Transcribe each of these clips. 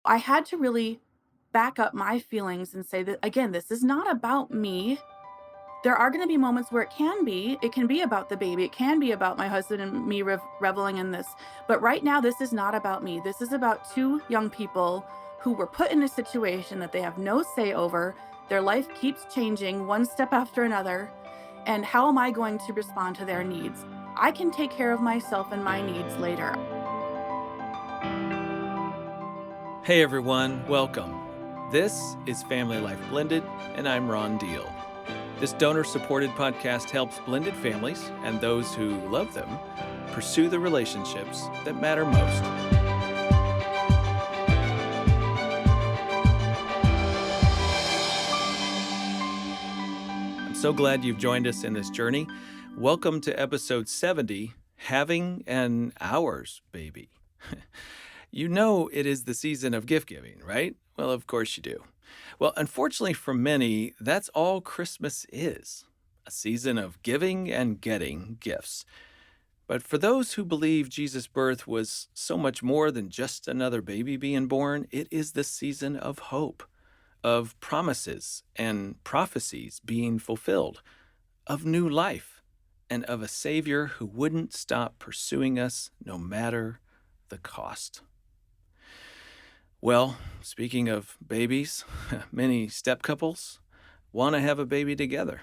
I had to really back up my feelings and say that, again, this is not about me. There are gonna be moments where it can be. It can be about the baby. It can be about my husband and me reveling in this. But right now, this is not about me. This is about two young people who were put in a situation that they have no say over. Their life keeps changing one step after another. And how am I going to respond to their needs? I can take care of myself and my needs later. Hey everyone, welcome. This is Family Life Blended, and I'm Ron Deal. This donor supported podcast helps blended families and those who love them pursue the relationships that matter most. I'm so glad you've joined us in this journey. Welcome to episode 70, Having an Ours Baby. You know it is the season of gift giving, right? Well, of course you do. Well, unfortunately for many, that's all Christmas is, a season of giving and getting gifts. But for those who believe Jesus' birth was so much more than just another baby being born, it is the season of hope, of promises and prophecies being fulfilled, of new life, and of a Savior who wouldn't stop pursuing us no matter the cost. Well, speaking of babies, many step couples want to have a baby together.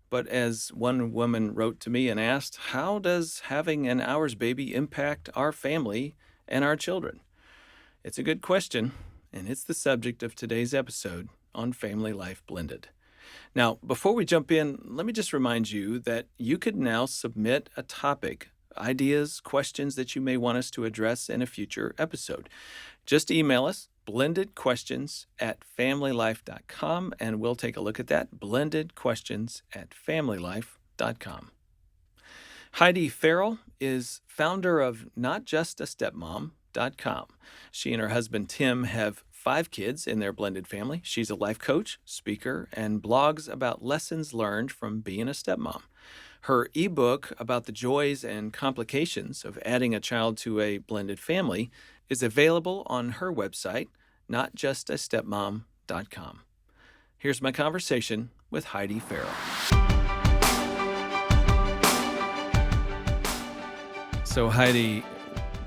But as one woman wrote to me and asked, how does having an ours baby impact our family and our children? It's a good question, and it's the subject of today's episode on Family Life Blended. Now, before we jump in, let me just remind you that you could now submit a topic, ideas, questions that you may want us to address in a future episode. Just email us, blendedquestions@familylife.com, and we'll take a look at that, blendedquestions@familylife.com. Heidi Farrell is founder of NotJustAStepmom.com. She and her husband Tim have 5 kids in their blended family. She's a life coach, speaker, and blogs about lessons learned from being a stepmom. Her ebook about the joys and complications of adding a child to a blended family is available on her website, NotJustAStepmom.com. Here's my conversation with Heidi Farrell. So Heidi,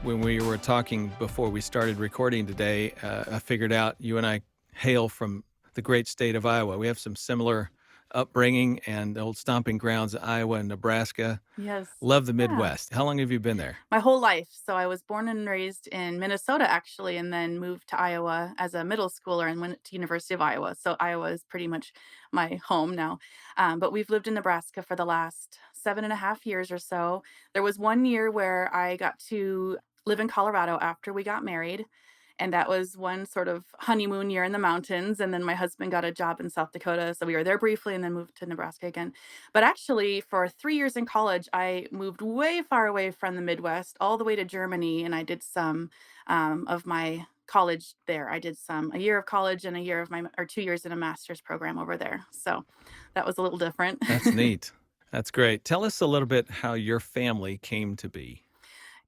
when we were talking before we started recording today, I figured out you and I hail from the great state of Iowa. We have some similar upbringing and old stomping grounds, Iowa and Nebraska. Yes. Love the Yeah. Midwest. How long have you been there? My whole life. So I was born and raised in Minnesota, actually, and then moved to Iowa as a middle schooler and went to University of Iowa. So Iowa is pretty much my home now. But we've lived in Nebraska for the last 7.5 years or so. There was one year where I got to live in Colorado after we got married. And that was one sort of honeymoon year in the mountains. And then my husband got a job in South Dakota. So we were there briefly and then moved to Nebraska again. But actually, for 3 years in college, I moved way far away from the Midwest, all the way to Germany, and I did some of my college there. I did a year of college and a year of or 2 years in a master's program over there. So that was a little different. That's neat. That's great. Tell us a little bit how your family came to be.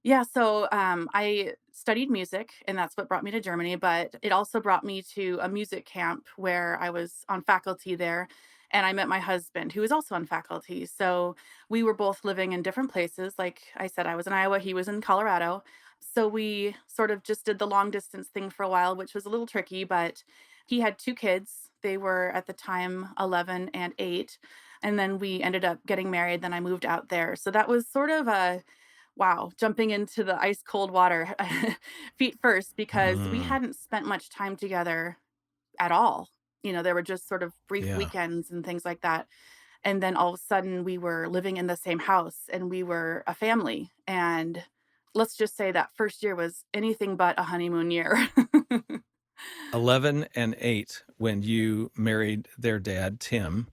Yeah, so I studied music, and that's what brought me to Germany, but it also brought me to a music camp where I was on faculty there, and I met my husband, who was also on faculty. So we were both living in different places. Like I said, I was in Iowa, he was in Colorado. So we sort of just did the long distance thing for a while, which was a little tricky, but he had 2 kids. They were at the time 11 and 8. And then we ended up getting married. Then I moved out there. So that was sort of a wow, jumping into the ice cold water feet first because we Mm, hadn't spent much time together at all. There were just sort of brief yeah. weekends and things like that. And then all of a sudden we were living in the same house and we were a family. And let's just say that first year was anything but a honeymoon year. 11 and 8 when you married their dad, Tim.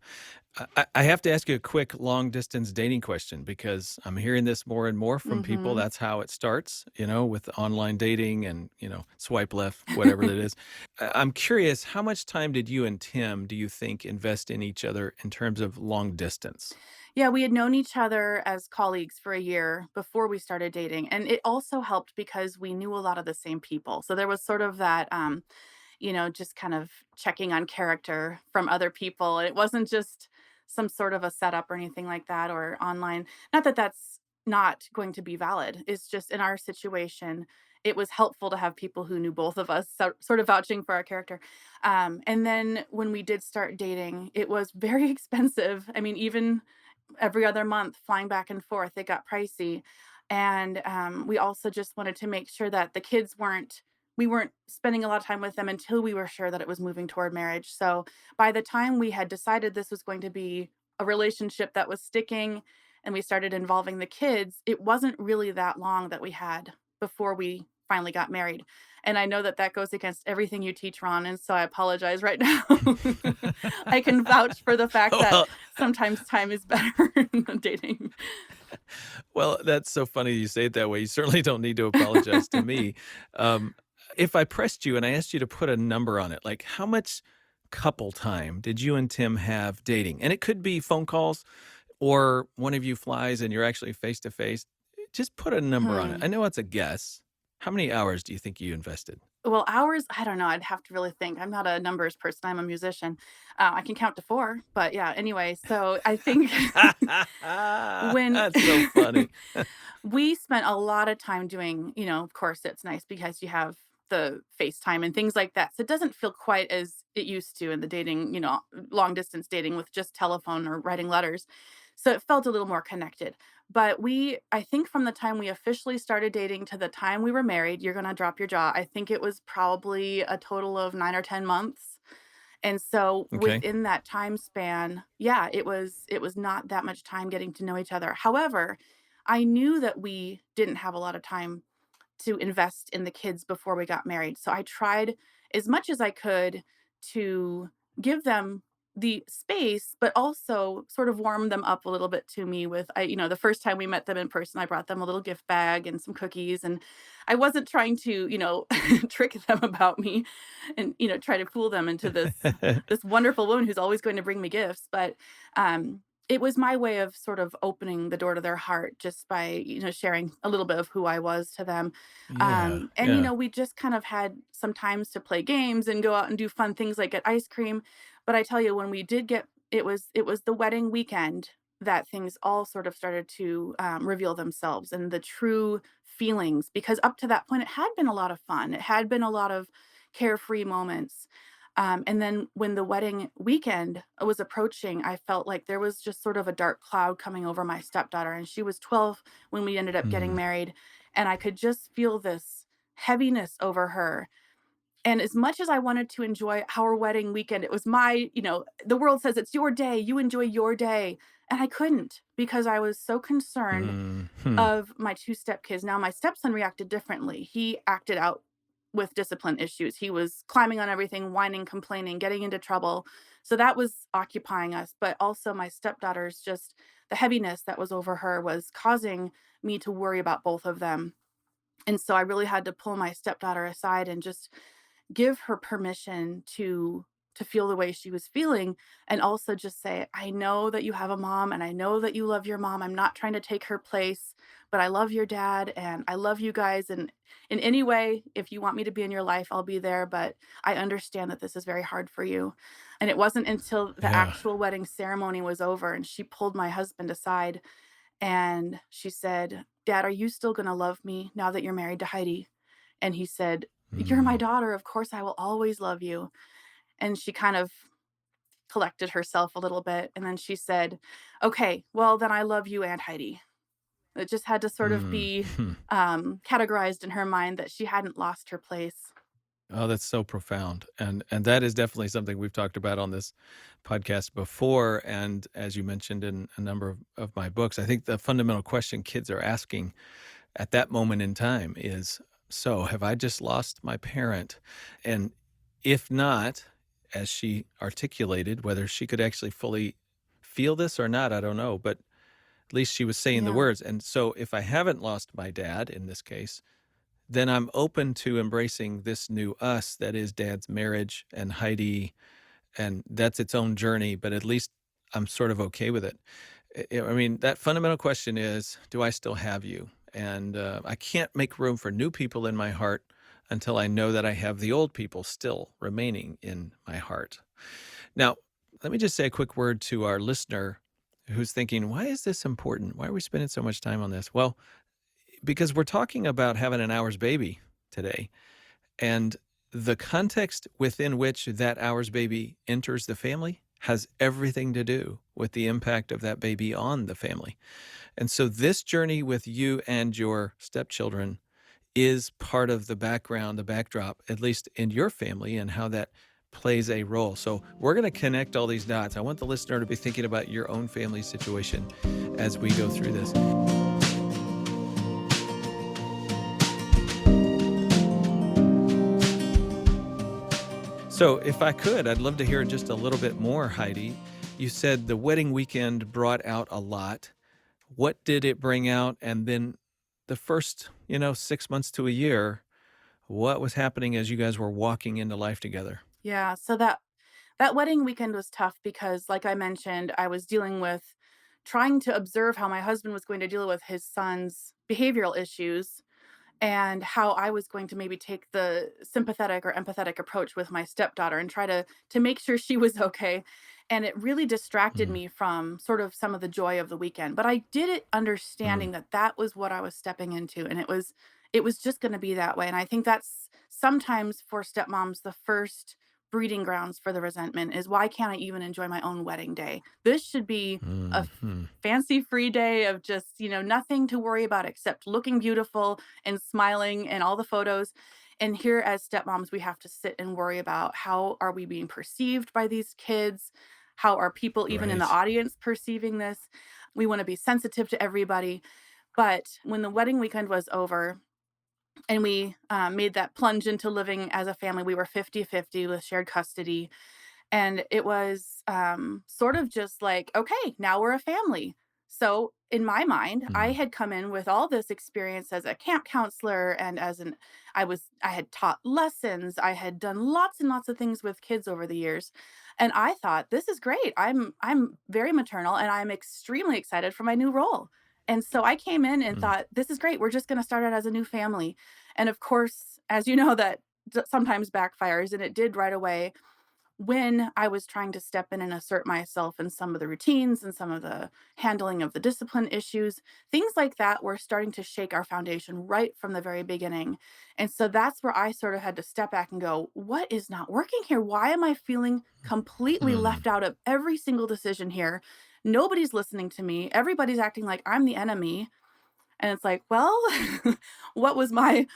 I have to ask you a quick long distance dating question because I'm hearing this more and more from people. Mhm. That's how it starts, with online dating and, swipe left, whatever it is. I'm curious, how much time did you and Tim, do you think, invest in each other in terms of long distance? Yeah, we had known each other as colleagues for a year before we started dating, and it also helped because we knew a lot of the same people. So there was sort of that, just kind of checking on character from other people. It wasn't just some sort of a setup or anything like that or online. Not that that's not going to be valid. It's just in our situation, it was helpful to have people who knew both of us, sort of vouching for our character. And then when we did start dating, it was very expensive. I mean, even every other month flying back and forth, it got pricey. And, we also just wanted to make sure that the kids weren't spending a lot of time with them until we were sure that it was moving toward marriage. So, by the time we had decided this was going to be a relationship that was sticking and we started involving the kids, it wasn't really that long that we had before we finally got married. And I know that that goes against everything you teach, Ron, and so I apologize right now. I can vouch for the fact that Well, sometimes time is better than dating. well, that's so funny you say it that way. You certainly don't need to apologize to me. Um, if I pressed you and I asked you to put a number on it, like how much couple time did you and Tim have dating? And it could be phone calls or one of you flies and you're actually face to face. Just put a number on it. Hmm. I know it's a guess. How many hours do you think you invested? Well, hours, I don't know, I'd have to really think. I'm not a numbers person, I'm a musician. I can count to 4, but yeah, anyway, so I think when That's so funny. we spent a lot of time doing, of course, it's nice because you have the FaceTime and things like that. So it doesn't feel quite as it used to in the dating, long distance dating with just telephone or writing letters. So it felt a little more connected. But I think from the time we officially started dating to the time we were married, you're going to drop your jaw. I think it was probably a total of 9 or 10 months. And so Okay. within that time span, yeah, it was not that much time getting to know each other. However, I knew that we didn't have a lot of time to invest in the kids before we got married. So I tried as much as I could to give them the space, but also sort of warm them up a little bit to me with the first time we met them in person, I brought them a little gift bag and some cookies. And I wasn't trying to, trick them about me and, try to fool them into this wonderful woman who's always going to bring me gifts. But it was my way of sort of opening the door to their heart just by, sharing a little bit of who I was to them. Yeah, And, yeah. we just kind of had some times to play games and go out and do fun things like get ice cream. But I tell you, when we did get it was the wedding weekend that things all sort of started to reveal themselves and the true feelings, because up to that point it had been a lot of fun. It had been a lot of carefree moments. And then when the wedding weekend was approaching, I felt like there was just sort of a dark cloud coming over my stepdaughter. And she was 12 when we ended up getting Mm. married. And I could just feel this heaviness over her. And as much as I wanted to enjoy our wedding weekend, it was the world says it's your day, you enjoy your day. And I couldn't because I was so concerned Mhm. of my 2 stepkids. Now my stepson reacted differently. He acted out with discipline issues. He was climbing on everything, whining, complaining, getting into trouble. So that was occupying us, but also my stepdaughter's just the heaviness that was over her was causing me to worry about both of them. And so I really had to pull my stepdaughter aside and just give her permission to feel the way she was feeling, and also just say, "I know that you have a mom and I know that you love your mom. I'm not trying to take her place, but I love your dad and I love you guys, and in any way, if you want me to be in your life, I'll be there, but I understand that this is very hard for you." And it wasn't until the Yeah. actual wedding ceremony was over and she pulled my husband aside and she said, "Dad, are you still gonna love me now that you're married to Heidi?" And he said, "You're my Mm. daughter, of course I will always love you." And she kind of collected herself a little bit, and then she said, "Okay, well, then I love you and Heidi." It just had to sort of Mm. be, Hmm. categorized in her mind that she hadn't lost her place. Oh, that's so profound, and that is definitely something we've talked about on this podcast before, and as you mentioned in a number of my books, I think the fundamental question kids are asking at that moment in time is, "So, have I just lost my parent?" And if not, as she articulated, whether she could actually fully feel this or not, I don't know, but at least she was saying the Yeah. words, and so if I haven't lost my dad in this case, then I'm open to embracing this new us that is dad's marriage and Heidi, and that's its own journey, but at least I'm sort of okay with it. I mean, that fundamental question is, do I still have you? And I can't make room for new people in my heart until I know that I have the old people still remaining in my heart. Now, let me just say a quick word to our listener who's thinking, why is this important? Why are we spending so much time on this? Well, because we're talking about having an hour's baby today. And the context within which that hour's baby enters the family has everything to do with the impact of that baby on the family. And so this journey with you and your stepchildren is part of the background, the backdrop, at least in your family, and how that plays a role. So we're going to connect all these dots. I want the listener to be thinking about your own family situation as we go through this. So, if I could, I'd love to hear just a little bit more, Heidi. You said the wedding weekend brought out a lot. What did it bring out? And then the first, 6 months to a year, what was happening as you guys were walking into life together? Yeah, so that wedding weekend was tough because, like I mentioned, I was dealing with trying to observe how my husband was going to deal with his son's behavioral issues and how I was going to maybe take the sympathetic or empathetic approach with my stepdaughter and try to make sure she was okay. And it really distracted Mm, me from sort of some of the joy of the weekend. But I did it mm, understanding that that was what I was stepping into, and it was just going to be that way. And I think that's sometimes for stepmoms the first breeding grounds for the resentment is why can't I even enjoy my own wedding day? This should be a mhm, fancy free day of just, nothing to worry about except looking beautiful and smiling and all the photos. And here as stepmoms, we have to sit and worry about how are we being perceived by these kids? How are people even in the right. audience perceiving this? We want to be sensitive to everybody. But when the wedding weekend was over and we made that plunge into living as a family, we were 50-50 with shared custody. And it was, sort of just like, "Okay, now we're a family." So, in my mind, I Mm, had come in with all this experience as a camp counselor and I had taught lessons, I had done lots and lots of things with kids over the years, and I thought, "This is great. I'm very maternal, and I'm extremely excited for my new role." And so I came in and mm, thought, "This is great. We're just gonna start out as a new family." And of course, as you know, that sometimes backfires, and it did right away when I was trying to step in and assert myself in some of the routines and some of the handling of the discipline issues, things like that were starting to shake our foundation right from the very beginning. And so that's where I sort of had to step back and go, what is not working here? Why am I feeling completely mm, left out of every single decision here? Nobody's listening to me. Everybody's acting like I'm the enemy. And it's like, well, what was my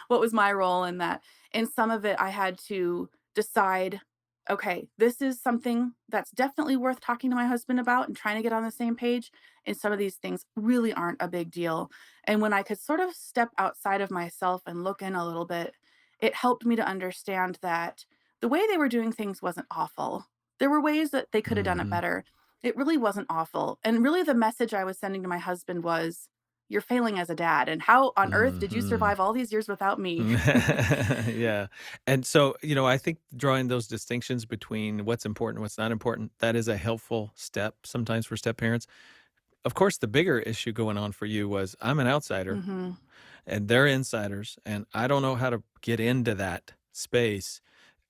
role in that? And some of it I had to decide, okay, this is something that's definitely worth talking to my husband about and trying to get on the same page. And some of these things really aren't a big deal. And when I could sort of step outside of myself and look in a little bit, it helped me to understand that the way they were doing things wasn't awful. There were ways that they could have done it mhm. better. It really wasn't awful. And really, the message I was sending to my husband was, you're failing as a dad, and how on earth did you Mhm. survive all these years without me? Yeah. And so, I think drawing those distinctions between what's important, what's not important, that is a helpful step sometimes for step parents. Of course, the bigger issue going on for you was I'm an outsider Mhm. and they're insiders, and I don't know how to get into that space.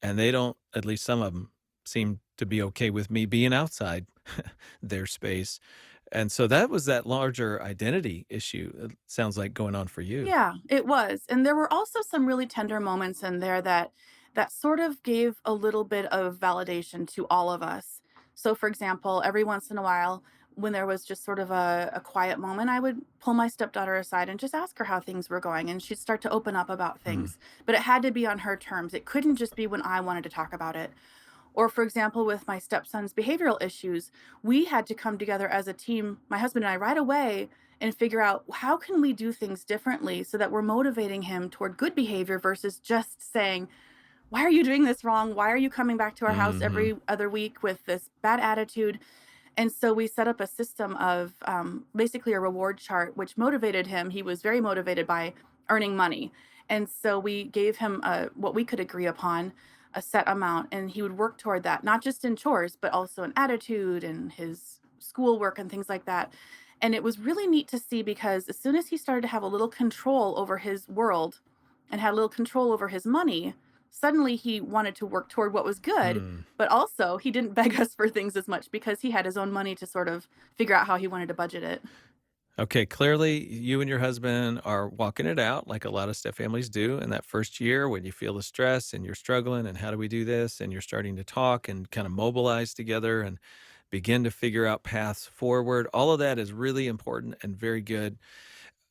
And they don't, at least some of them, seem to be okay with me being outside their space. And so that was that larger identity issue, it sounds like going on for you. Yeah, it was, and there were also some really tender moments in there that sort of gave a little bit of validation to all of us. So, for example, every once in a while, when there was just sort of a quiet moment, I would pull my stepdaughter aside and just ask her how things were going, and she'd start to open up about Mm, things. But it had to be on her terms. It couldn't just be when I wanted to talk about it. Or, for example, with my stepson's behavioral issues, we had to come together as a team, my husband and I, right away and figure out how can we do things differently so that we're motivating him toward good behavior versus just saying, why are you doing this wrong? Why are you coming back to our house mhm, every other week with this bad attitude? And so we set up a system of basically a reward chart, which motivated him. He was very motivated by earning money. And so we gave him what we could agree upon, a set amount, and he would work toward that, not just in chores, but also in attitude and his schoolwork and things like that. And it was really neat to see because as soon as he started to have a little control over his world and had a little control over his money, suddenly he wanted to work toward what was good, Hmm. but also he didn't beg us for things as much because he had his own money to sort of figure out how he wanted to budget it. Okay, clearly you and your husband are walking it out like a lot of step families do in that first year when you feel the stress and you're struggling and how do we do this? And you're starting to talk and kind of mobilize together and begin to figure out paths forward. All of that is really important and very good.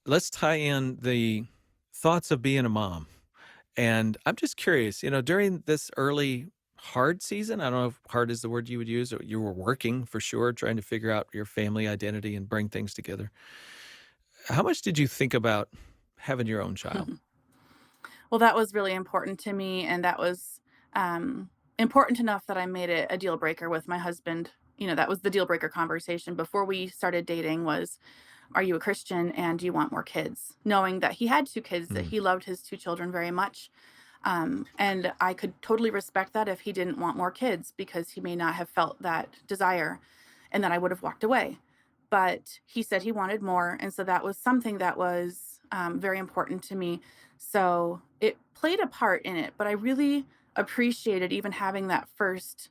Let's tie in the thoughts of being a mom. And I'm just curious, during this early hard season, I don't know if hard is the word you would use, or you were working for sure, trying to figure out your family identity and bring things together. How much did you think about having your own child? Well, that was really important to me, and that was, important enough that I made it a deal breaker with my husband. That was the deal breaker conversation before we started dating was, "Are you a Christian, and do you want more kids?" Knowing that he had 2 kids, that Mm, he loved his 2 children very much, and I could totally respect that if he didn't want more kids because he may not have felt that desire, and then I would have walked away. But he said he wanted more, and so that was something that was, very important to me. So it played a part in it, but I really appreciated even having that first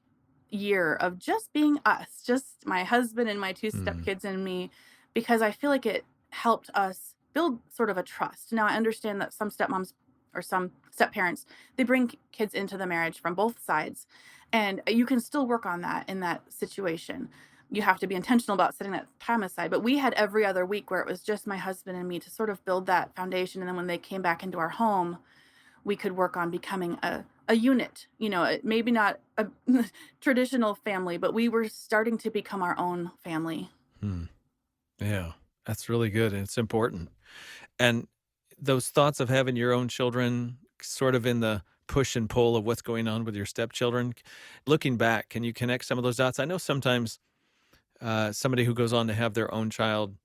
year of just being us, just my husband and my 2 mm, stepkids and me, because I feel like it helped us build sort of a trust. Now, I understand that some stepmoms or some step-parents, they bring kids into the marriage from both sides, and you can still work on that in that situation. You have to be intentional about setting that time aside, but we had every other week where it was just my husband and me to sort of build that foundation, and then when they came back into our home, we could work on becoming a unit, maybe not a traditional family, but we were starting to become our own family. mm. Yeah, that's really good, and it's important. And those thoughts of having your own children sort of in the push and pull of what's going on with your stepchildren, looking back, can you connect some of those dots? I know sometimes somebody who goes on to have their own child,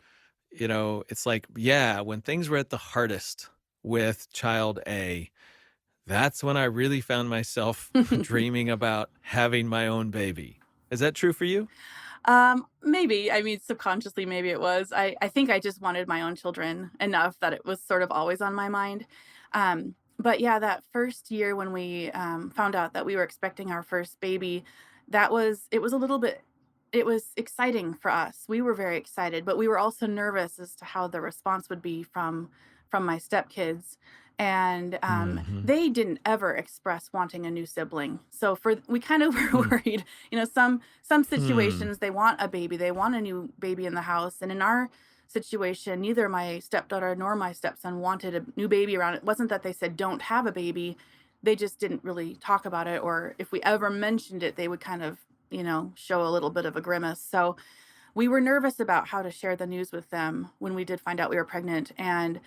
it's like, yeah, when things were at the hardest with child A, that's when I really found myself dreaming about having my own baby. Is that true for you? Maybe. I mean, subconsciously, maybe it was. I think I just wanted my own children enough that it was sort of always on my mind. But yeah, that first year when we found out that we were expecting our first baby, it was a little bit, it was exciting for us. We were very excited, but we were also nervous as to how the response would be from my stepkids. And Mhm. they didn't ever express wanting a new sibling. So we kind of were Hmm. worried. Some Hmm. situations they want a baby, they want a new baby in the house, and in our situation, neither my stepdaughter nor my stepson wanted a new baby around. It wasn't that they said, "Don't have a baby," they just didn't really talk about it, or if we ever mentioned it, they would kind of, show a little bit of a grimace. So, we were nervous about how to share the news with them when we did find out we were pregnant, and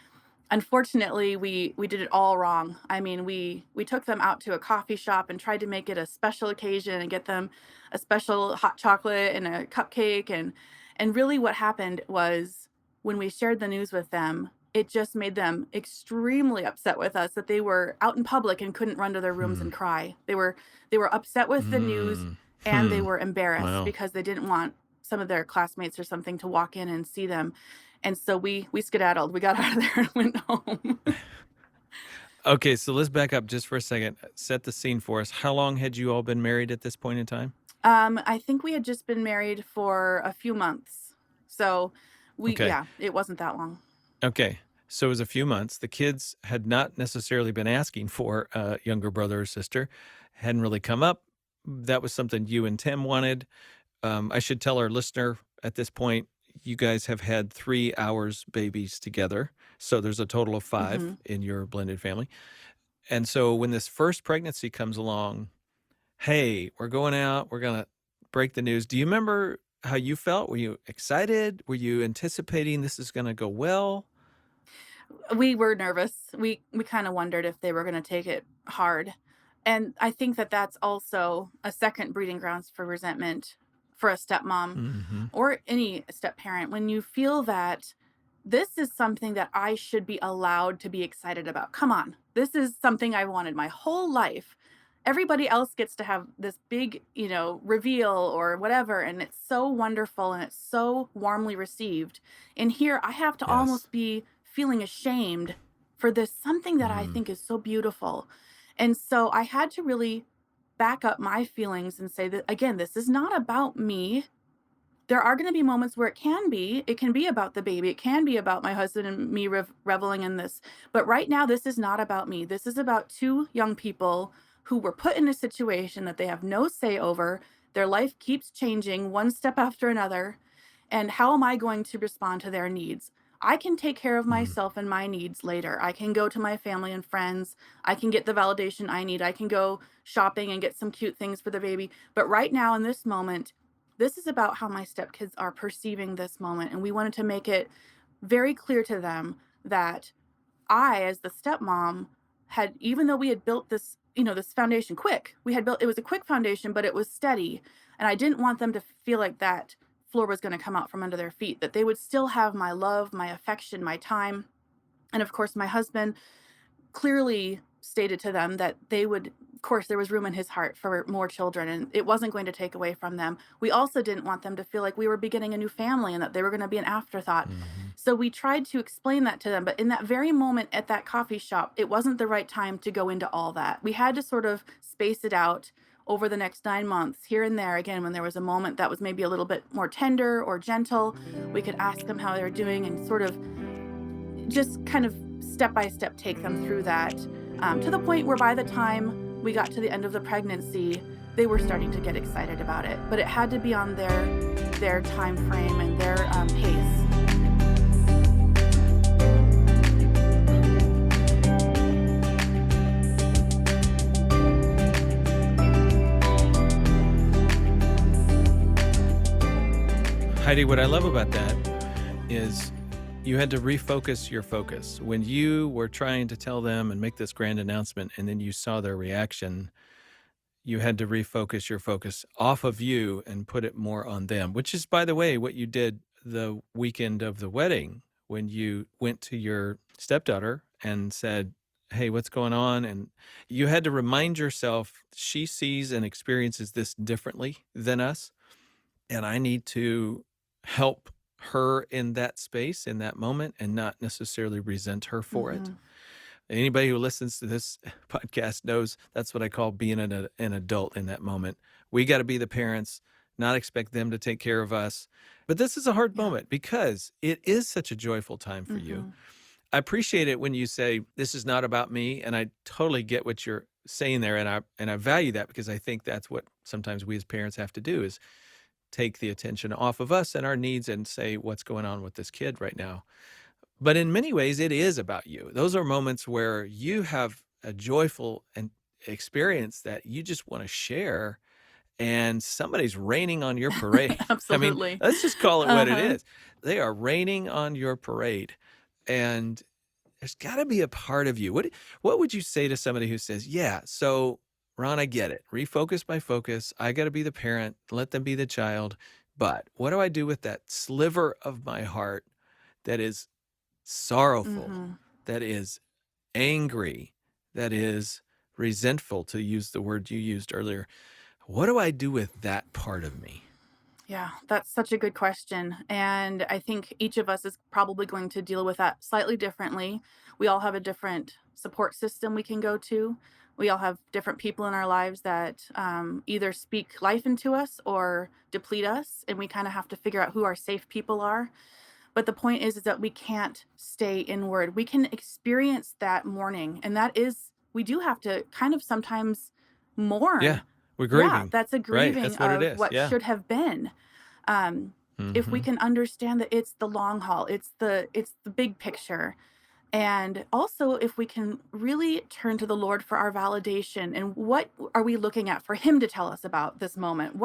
unfortunately, we did it all wrong. I mean, we took them out to a coffee shop and tried to make it a special occasion and get them a special hot chocolate and a cupcake, and really what happened was when we shared the news with them, it just made them extremely upset with us that they were out in public and couldn't run to their rooms Hmm. and cry. They were upset with the news, Mm. and they Hmm. were embarrassed Wow. because they didn't want some of their classmates or something to walk in and see them, and so we skedaddled. We got out of there and went home. Okay, so let's back up just for a second. Set the scene for us. How long had you all been married at this point in time? I think we had just been married for a few months. So Okay. yeah, it wasn't that long. Okay. So it was a few months. The kids had not necessarily been asking for a younger brother or sister, hadn't really come up. That was something you and Tim wanted. I should tell our listener at this point, you guys have had 3 hours babies together. So there's a total of five Mhm. in your blended family. And so when this first pregnancy comes along, hey, we're going out, we're going to break the news. Do you remember how you felt? Were you excited? Were you anticipating this is going to go well? We were nervous. We kinda wondered if they were gonna take it hard, and I think that that's also a second breeding grounds for resentment for a stepmom Hmm. or any step-parent when you feel that this is something that I should be allowed to be excited about. Come on, this is something I wanted my whole life, everybody else gets to have this big, reveal or whatever, and it's so wonderful and it's so warmly received. And here I have to Yes. almost be feeling ashamed for this something that I Mm, think is so beautiful. And so I had to really back up my feelings and say that again, this is not about me. There are gonna be moments where it can be about the baby, it can be about my husband and me reveling in this, but right now, this is not about me, this is about 2 young people who were put in a situation that they have no say over, their life keeps changing one step after another, and how am I going to respond to their needs? I can take care of mm, myself and my needs later. I can go to my family and friends. I can get the validation I need. I can go shopping and get some cute things for the baby. But right now, in this moment, this is about how my stepkids are perceiving this moment. And we wanted to make it very clear to them that I, as the stepmom, had, even though we had built this, this foundation quick, it was a quick foundation, but it was steady. And I didn't want them to feel like that floor was going to come out from under their feet, that they would still have my love, my affection, my time. And of course, my husband clearly stated to them that they would, of course, there was room in his heart for more children and it wasn't going to take away from them. We also didn't want them to feel like we were beginning a new family and that they were going to be an afterthought. mhm. So we tried to explain that to them, but in that very moment at that coffee shop, it wasn't the right time to go into all that. We had to sort of space it out over the next 9 months, here and there. Again, when there was a moment that was maybe a little bit more tender or gentle, we could ask them how they were doing and sort of just kind of step by step take them through that, to the point where by the time we got to the end of the pregnancy, they were starting to get excited about it. But it had to be on their time frame and their pace. Heidi, what I love about that is you had to refocus your focus. When you were trying to tell them and make this grand announcement, and then you saw their reaction, you had to refocus your focus off of you and put it more on them, which is, by the way, what you did the weekend of the wedding when you went to your stepdaughter and said, "Hey, what's going on?" And you had to remind yourself she sees and experiences this differently than us. And I need to help her in that space, in that moment, and not necessarily resent her for it. Mhm. Anybody who listens to this podcast knows that's what I call being an adult in that moment. We got to be the parents, not expect them to take care of us. But this is a hard Yeah. moment because it is such a joyful time for you. Mhm. I appreciate it when you say this is not about me, and I totally get what you're saying there, and I value that because I think that's what sometimes we as parents have to do is take the attention off of us and our needs and say what's going on with this kid right now. But in many ways, it is about you. Those are moments where you have a joyful and experience that you just want to share, and somebody's raining on your parade. I mean, Absolutely. let's just call it what it Uh-huh. is. They are raining on your parade, and there's got to be a part of you. What would you say to somebody who says, "Yeah, so Ron, I get it. Refocus my focus. I got to be the parent. Let them be the child. But what do I do with that sliver of my heart that is sorrowful, Mhm. that is angry, that is resentful, to use the word you used earlier? What do I do with that part of me?" Yeah, that's such a good question. And I think each of us is probably going to deal with that slightly differently. We all have a different support system we can go to. We all have different people in our lives that either speak life into us or deplete us. And we kind of have to figure out who our safe people are. But the point is that we can't stay inward. We can experience that mourning. And that is, we do have to kind of sometimes Yeah, mourn. we're Yeah, grieving. that's a Right. grieving That's what it of is. what Yeah. should have been. um, if we Hmm. can understand that it's the long haul, it's the big picture, and also if we can really turn to the Lord for our validation and what are we looking at for him to tell us about this moment?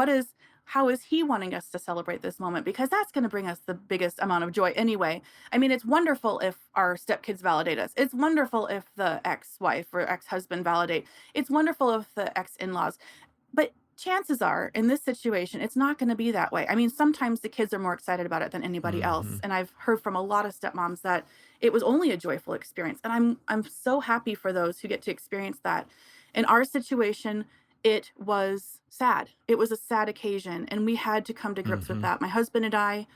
How is he wanting us to celebrate this moment? Because that's going to bring us the biggest amount of joy anyway. I mean, it's wonderful if our stepkids validate us. It's wonderful if the ex-wife or ex-husband validate. It's wonderful if the ex-in-laws, but chances are, in this situation, it's not gonna be that way. I mean, sometimes the kids are more excited about it than anybody else, Hmm. and I've heard from a lot of stepmoms that it was only a joyful experience, and I'm so happy for those who get to experience that. In our situation, it was sad. It was a sad occasion, and we had to come to grips with Mhm. that. My husband and I,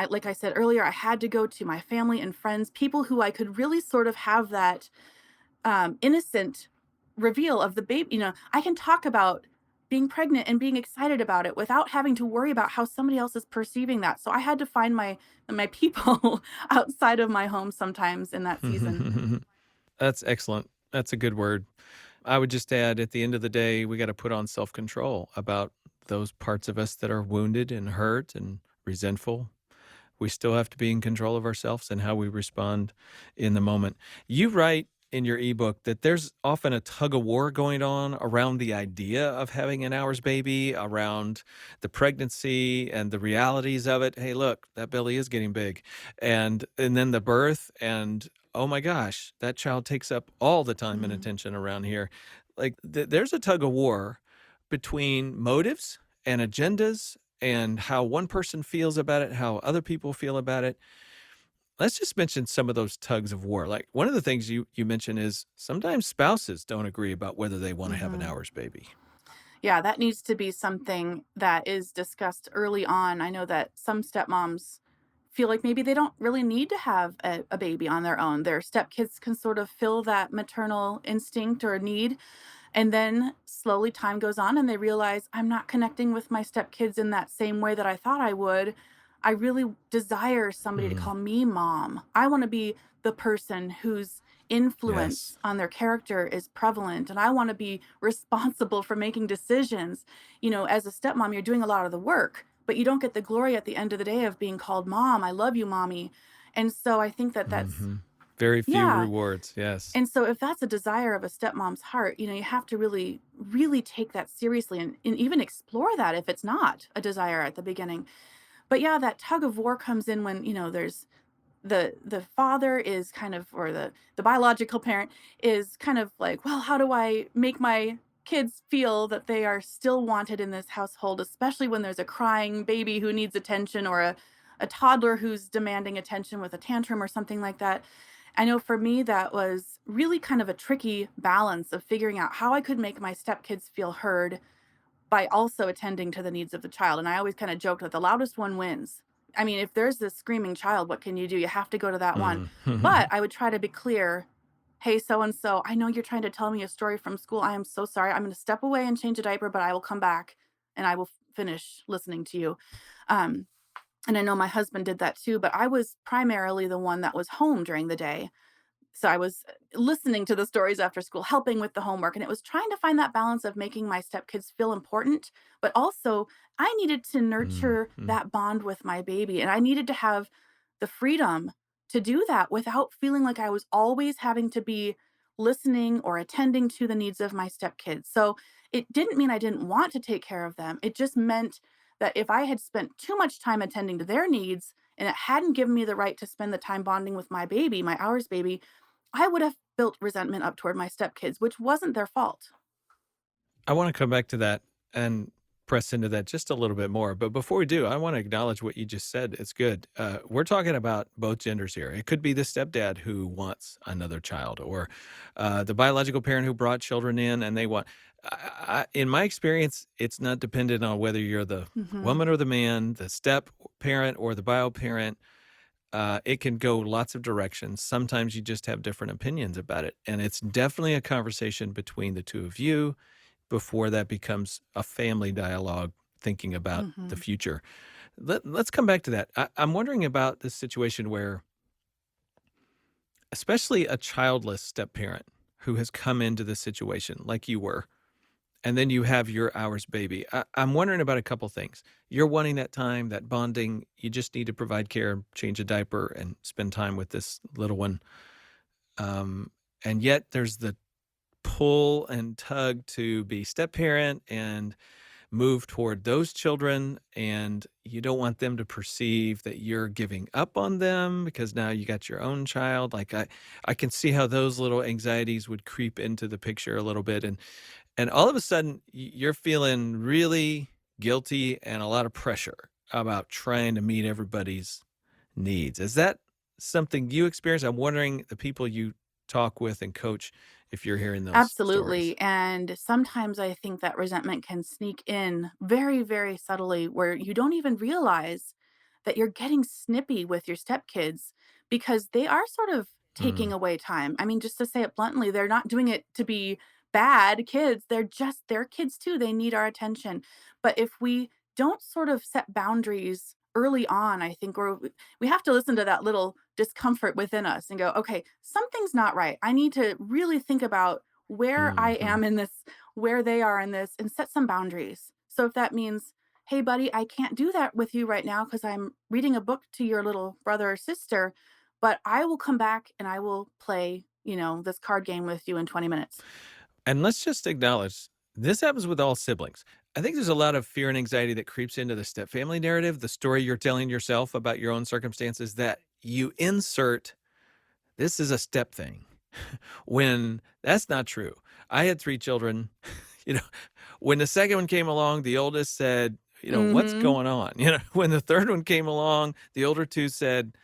like I said earlier, I had to go to my family and friends, people who I could really sort of have that innocent reveal of the baby. I can talk about being pregnant and being excited about it without having to worry about how somebody else is perceiving that. So I had to find my people outside of my home sometimes in that season. That's excellent. That's a good word. I would just add at the end of the day, we got to put on self control about those parts of us that are wounded and hurt and resentful. We still have to be in control of ourselves and how we respond in the moment. You write in your ebook that there's often a tug of war going on around the idea of having an hours baby, around the pregnancy and the realities of it. Hey, look, that belly is getting big. And then the birth and oh my gosh, that child takes up all the time and Mhm. attention around here. Like there's a tug of war between motives and agendas and how one person feels about it, how other people feel about it. Let's just mention some of those tugs of war. Like one of the things you mentioned is sometimes spouses don't agree about whether they want to have an Mhm. hours baby. Yeah, that needs to be something that is discussed early on. I know that some stepmoms feel like maybe they don't really need to have a baby on their own. Their stepkids can sort of fill that maternal instinct or need. And then slowly time goes on and they realize I'm not connecting with my stepkids in that same way that I thought I would. I really desire somebody to Mm, call me mom. I want to be the person whose yes. influence on their character is prevalent, and I want to be responsible for making decisions. As a stepmom, you're doing a lot of the work, but you don't get the glory at the end of the day of being called mom. I love you, mommy. And so I think that that's, Hmm. Very few yeah, rewards. Yes. and so if that's a desire of a stepmom's heart, you have to really, really take that seriously and even explore that if it's not a desire at the beginning. But yeah, that tug of war comes in when, there's the father is kind of, or the biological parent is kind of like, well, how do I make my kids feel that they are still wanted in this household, especially when there's a crying baby who needs attention, or a toddler who's demanding attention with a tantrum or something like that. I know for me, that was really kind of a tricky balance of figuring out how I could make my stepkids feel heard by also attending to the needs of the child. And I always kind of joked that the loudest one wins. I mean, if there's this screaming child, what can you do? You have to go to that one. Mm. But I would try to be clear. Hey, so and so, I know you're trying to tell me a story from school. I am so sorry. I'm going to step away and change a diaper, but I will come back and I will finish listening to you. Um, and I know my husband did that too, but I was primarily the one that was home during the day, so I was listening to the stories after school, helping with the homework, and it was trying to find that balance of making my stepkids feel important, but also I needed to Mm, nurture mm. that bond with my baby, and I needed to have the freedom to do that without feeling like I was always having to be listening or attending to the needs of my stepkids. So it didn't mean I didn't want to take care of them. It just meant that if I had spent too much time attending to their needs and it hadn't given me the right to spend the time bonding with my baby, my hours baby, I would have built resentment up toward my stepkids, which wasn't their fault. I want to come back to that and press into that just a little bit more. But before we do, I want to acknowledge what you just said. It's good. We're talking about both genders here. It could be the stepdad who wants another child, or the biological parent who brought children in and they want. In my experience, it's not dependent on whether you're the Mhm. woman or the man, the step parent or the bio parent. It can go lots of directions. Sometimes you just have different opinions about it. And it's definitely a conversation between the two of you before that becomes a family dialogue thinking about the Mhm. future. Let's come back to that. I'm wondering about this situation where, especially a childless step parent who has come into this situation like you were, and then you have your hours baby. I'm wondering about a couple things. You're wanting that time, that bonding. You just need to provide care, change a diaper, and spend time with this little one. Um, and yet there's the pull and tug to be step parent and move toward those children, and you don't want them to perceive that you're giving up on them because now you got your own child. Like I can see how those little anxieties would creep into the picture a little bit, and all of a sudden you're feeling really guilty and a lot of pressure about trying to meet everybody's needs. Is that something you experience? I'm wondering the people you talk with and coach, if you're hearing those stories. Absolutely, and sometimes I think that resentment can sneak in very, very subtly where you don't even realize that you're getting snippy with your stepkids because they are sort of taking Mm, away time. I mean, just to say it bluntly, they're not doing it to be bad kids, they're kids too, they need our attention. But if we don't sort of set boundaries early on, I think we have to listen to that little discomfort within us and go, "Okay, something's not right. I need to really think about where I mhm. am in this, where they are in this, and set some boundaries." So if that means, "Hey, buddy, I can't do that with you right now because I'm reading a book to your little brother or sister, but I will come back and I will play, this card game with you in 20 minutes." And let's just acknowledge this happens with all siblings. I think there's a lot of fear and anxiety that creeps into the stepfamily narrative, the story you're telling yourself about your own circumstances that you insert this is a step thing when that's not true. I had 3 children, you know, when the second one came along, the oldest said, "What's Mhm. going on?" When the third one came along, the older 2 said,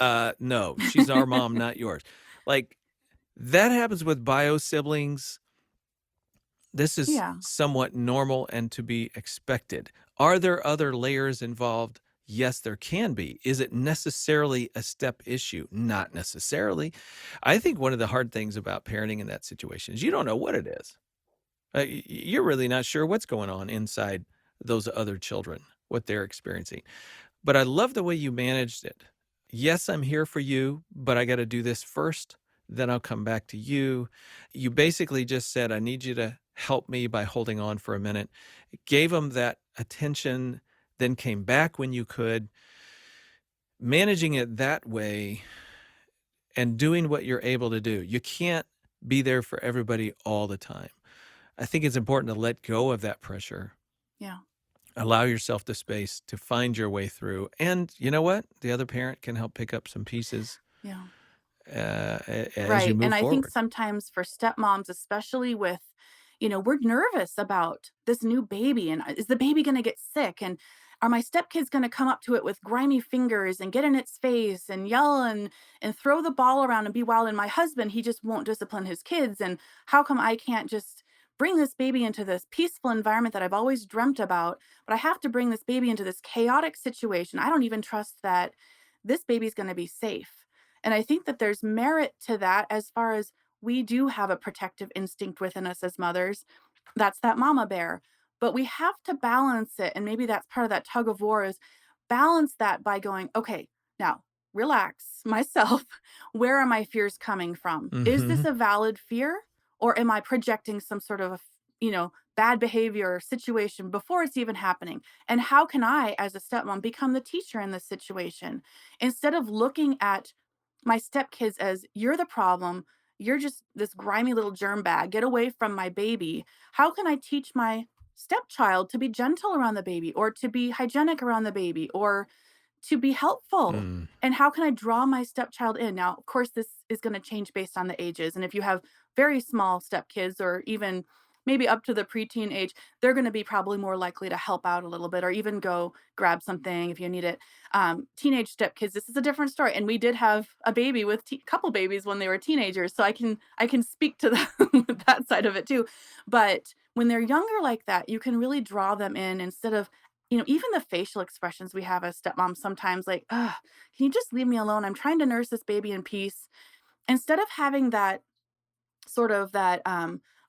no, she's our mom, not yours." Like, that happens with bio siblings. This is Yeah, somewhat normal and to be expected. Are there other layers involved? Yes, there can be. Is it necessarily a step issue? Not necessarily. I think one of the hard things about parenting in that situation is you don't know what it is. You're really not sure what's going on inside those other children, what they're experiencing. But I love the way you managed it. Yes, I'm here for you, but I gotta do this first, then I'll come back to you. You basically just said, "I need you to help me by holding on for a minute." Gave them that attention, then came back when you could. Managing it that way and doing what you're able to do. You can't be there for everybody all the time. I think it's important to let go of that pressure. yeah, Allow yourself the space to find your way through, and you know what? The other parent can help pick up some pieces, yeah. as you Right, and move I think forward. sometimes for stepmoms, especially with, we're nervous about this new baby, and is the baby gonna get sick, and are my stepkids gonna come up to it with grimy fingers and get in its face and yell and throw the ball around and be wild, and my husband, he just won't discipline his kids, and how come I can't just bring this baby into this peaceful environment that I've always dreamt about, but I have to bring this baby into this chaotic situation. I don't even trust that this baby's gonna be safe. And I think that there's merit to that as far as we do have a protective instinct within us as mothers. That's that mama bear. But we have to balance it. And maybe that's part of that tug of war is balance that by going, okay, now relax myself. Where are my fears coming from? Is this Mhm. a valid fear? Or am I projecting some sort of, bad behavior or situation before it's even happening? And how can I, as a stepmom, become the teacher in this situation? Instead of looking at my stepkids as you're the problem, you're just this grimy little germ bag, get away from my baby. How can I teach my stepchild to be gentle around the baby or to be hygienic around the baby or to be helpful? Mm. And how can I draw my stepchild in? Now, of course, this is going to change based on the ages. And if you have very small stepkids or even maybe up to the preteen age, they're going to be probably more likely to help out a little bit or even go grab something if you need it. Teenage stepkids, this is a different story. And we did have a baby with couple babies when they were teenagers, so I can speak to that side of it too. But when they're younger like that, you can really draw them in instead of even the facial expressions we have as stepmoms sometimes, like, "Ugh, can you just leave me alone? I'm trying to nurse this baby in peace." Instead of having that sort of that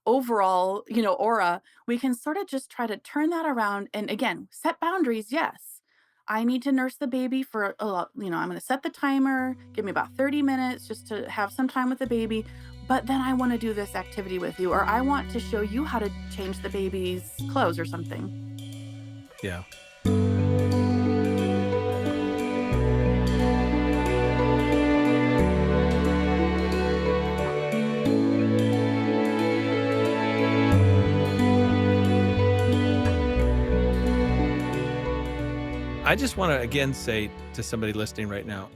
overall, aura, we can sort of just try to turn that around and again, set boundaries. Yes. I need to nurse the baby for I'm going to set the timer, give me about 30 minutes just to have some time with the baby, but then I want to do this activity with you or I want to show you how to change the baby's clothes or something. Yeah. I just wanna again say to somebody listening right now,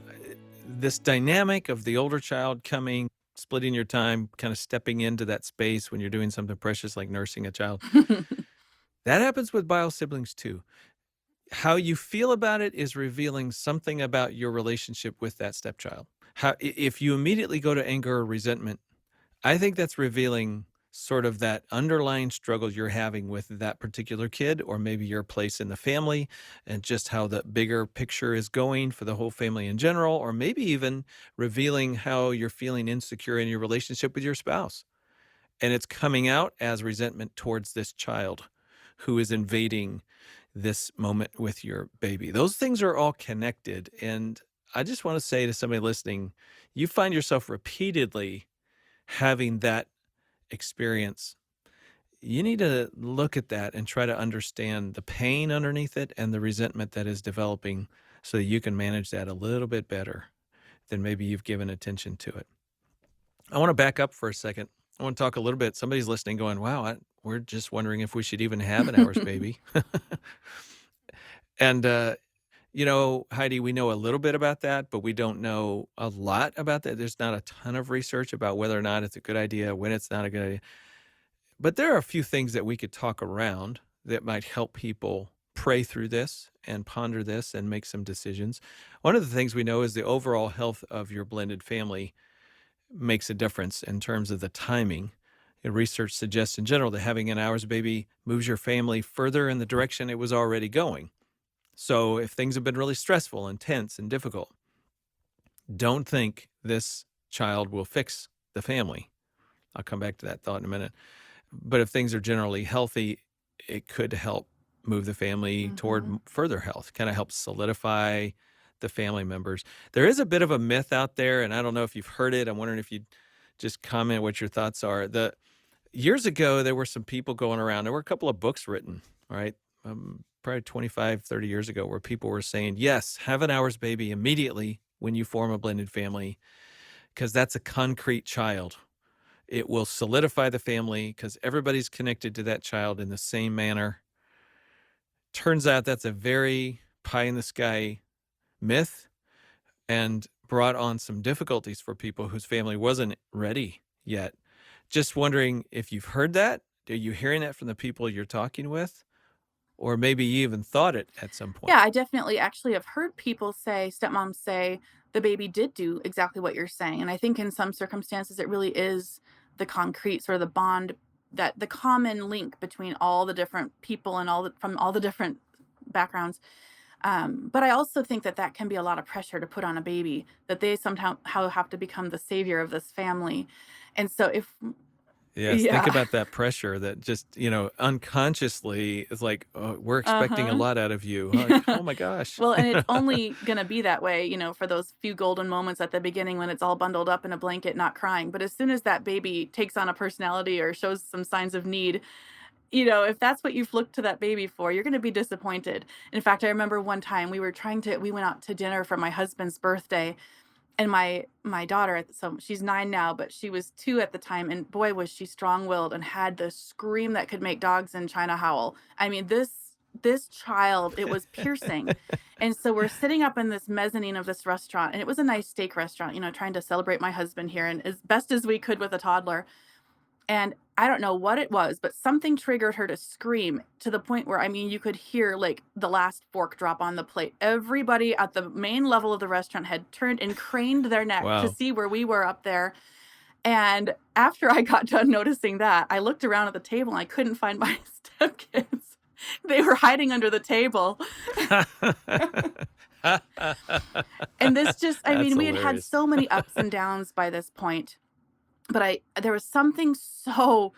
this dynamic of the older child coming, splitting your time, kinda stepping into that space when you're doing something precious like nursing a child, that happens with bio siblings too. How you feel about it is revealing something about your relationship with that stepchild. If you immediately go to anger or resentment, I think that's revealing sort of that underlying struggle you're having with that particular kid, or maybe your place in the family, and just how the bigger picture is going for the whole family in general, or maybe even revealing how you're feeling insecure in your relationship with your spouse. And it's coming out as resentment towards this child who is invading this moment with your baby. Those things are all connected. And I just want to say to somebody listening, you find yourself repeatedly having that experience. You need to look at that and try to understand the pain underneath it and the resentment that is developing so that you can manage that a little bit better than maybe you've given attention to it. I want to back up for a second. I want to talk a little bit. Somebody's listening going, wow, we're just wondering if we should even have an hours baby. And, Heidi, we know a little bit about that, but we don't know a lot about that. There's not a ton of research about whether or not it's a good idea, when it's not a good idea. But there are a few things that we could talk around that might help people pray through this and ponder this and make some decisions. One of the things we know is the overall health of your blended family makes a difference in terms of the timing. And research suggests in general that having an hours baby moves your family further in the direction it was already going. So if things have been really stressful and tense and difficult, don't think this child will fix the family. I'll come back to that thought in a minute. But if things are generally healthy, it could help move the family toward Mhm. further health, kind of help solidify the family members. There is a bit of a myth out there, and I don't know if you've heard it. I'm wondering if you'd just comment what your thoughts are. Years ago, there were some people going around. There were a couple of books written, right? Probably 25, 30 years ago, where people were saying, yes, have an hours baby immediately when you form a blended family, because that's a concrete child. It will solidify the family because everybody's connected to that child in the same manner. Turns out that's a very pie in the sky myth and brought on some difficulties for people whose family wasn't ready yet. Just wondering if you've heard that. Are you hearing that from the people you're talking with? Or maybe you even thought it at some point. Yeah, I definitely actually have heard people say, stepmoms say, the baby did do exactly what you're saying. And I think in some circumstances, it really is the concrete sort of the bond, that the common link between all the different people and from all the different backgrounds. But I also think that that can be a lot of pressure to put on a baby, that they somehow have to become the savior of this family. And so if, Yes, think yeah, about that pressure that just, unconsciously is like, "Oh, we're uh expecting a huh. lot out of you." Like, "Oh my gosh." Well, and it's only gonna be that way, for those few golden moments at the beginning when it's all bundled up in a blanket, not crying. But as soon as that baby takes on a personality or shows some signs of need, if that's what you've looked to that baby for, you're gonna be disappointed. In fact, I remember one time we went out to dinner for my husband's birthday, and my daughter, so she's 9 now, but she was 2 at the time, and boy, was she strong-willed and had the scream that could make dogs in China howl. I mean, this child, it was piercing. And so we're sitting up in this mezzanine of this restaurant, and it was a nice steak restaurant, trying to celebrate my husband here and as best as we could with a toddler. And I don't know what it was, but something triggered her to scream to the point where, I mean, you could hear like the last fork drop on the plate. Everybody at the main level of the restaurant had turned and craned their neck to Wow. see where we were up there. And after I got done noticing that, I looked around at the table and I couldn't find my stepkids. They were hiding under the table. And this just, I That's mean, we had had hilarious. so many ups and downs by this point, but I there was something so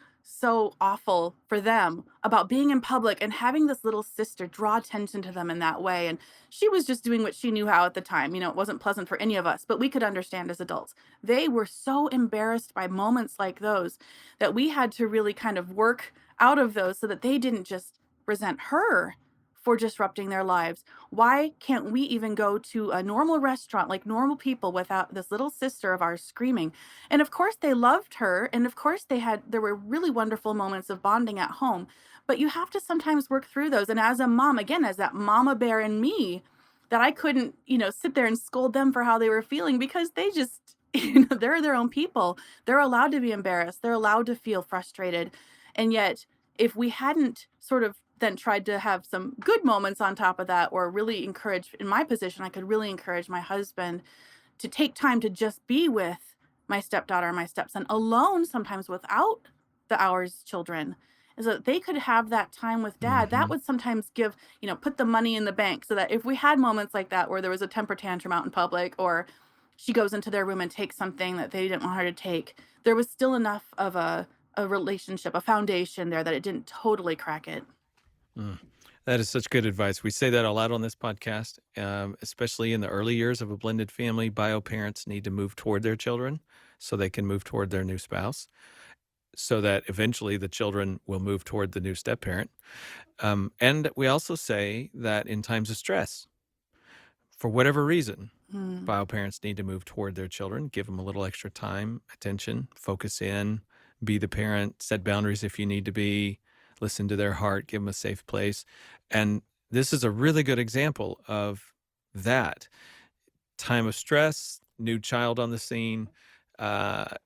awful for them about being in public and having this little sister draw attention to them in that way. And she was just doing what she knew how at the time. It wasn't pleasant for any of us, but we could understand as adults. They were so embarrassed by moments like those that we had to really kind of work out of those so that they didn't just resent her for disrupting their lives. Why can't we even go to a normal restaurant like normal people without this little sister of ours screaming? And of course they loved her, and of course there were really wonderful moments of bonding at home, but you have to sometimes work through those. And as a mom, again, as that mama bear in me, that I couldn't, sit there and scold them for how they were feeling because they just they're their own people. They're allowed to be embarrassed. They're allowed to feel frustrated. And yet, if we hadn't sort of then tried to have some good moments on top of that, or really encourage, in my position, I could really encourage my husband to take time to just be with my stepdaughter and my stepson alone sometimes without the hours children, is that they could have that time with dad. That Mhm. would sometimes give, put the money in the bank so that if we had moments like that where there was a temper tantrum out in public, or she goes into their room and takes something that they didn't want her to take, there was still enough of a relationship, a foundation there that it didn't totally crack it. Mm. That is such good advice. We say that a lot on this podcast, especially in the early years of a blended family. Bio parents need to move toward their children so they can move toward their new spouse, so that eventually the children will move toward the new step parent. And we also say that in times of stress, for whatever reason, Mm. bio parents need to move toward their children, give them a little extra time, attention, focus in, be the parent, set boundaries if you need to be, listen to their heart, give them a safe place. And this is a really good example of that. Time of stress, new child on the scene,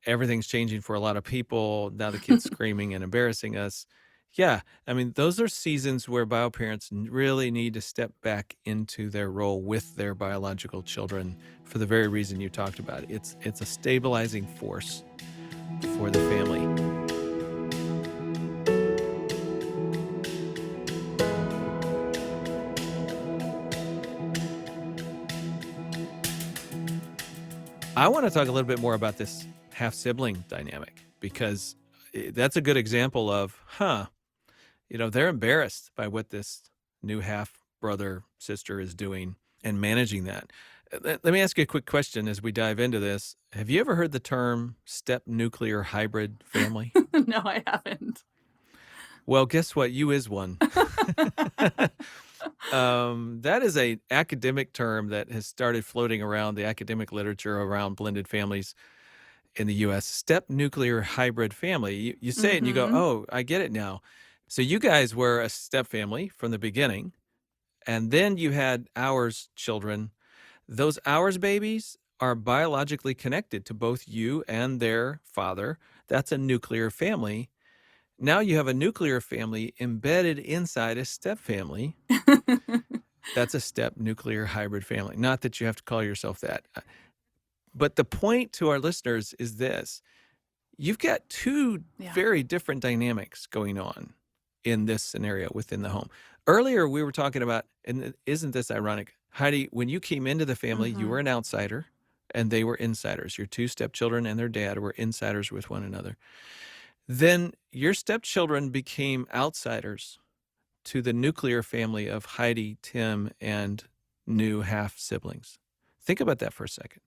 everything's changing for a lot of people. Now the kid's screaming and embarrassing us. Yeah, I mean, those are seasons where bio parents really need to step back into their role with their biological children for the very reason you talked about. It's a stabilizing force for the family. I want to talk a little bit more about this half sibling dynamic because that's a good example of, they're embarrassed by what this new half brother sister is doing and managing that. Let me ask you a quick question as we dive into this. Have you ever heard the term step nuclear hybrid family? No, I haven't. Well, guess what? You is one. That is a academic term that has started floating around the academic literature around blended families in the US. Step nuclear hybrid family. You say it and you go, Mhm. oh, I get it now. So you guys were a step family from the beginning, and then you had ours children. Those ours babies are biologically connected to both you and their father. That's a nuclear family. Now you have a nuclear family embedded inside a step family. That's a step nuclear hybrid family. Not that you have to call yourself that. But the point to our listeners is this: you've got two Yeah. very different dynamics going on in this scenario within the home. Earlier, we were talking about, and isn't this ironic, Heidi, when you came into the family, you were Mhm. an outsider and they were insiders. Your two stepchildren and their dad were insiders with one another. Then your stepchildren became outsiders to the nuclear family of Heidi, Tim, and new half siblings. Think about that for a second.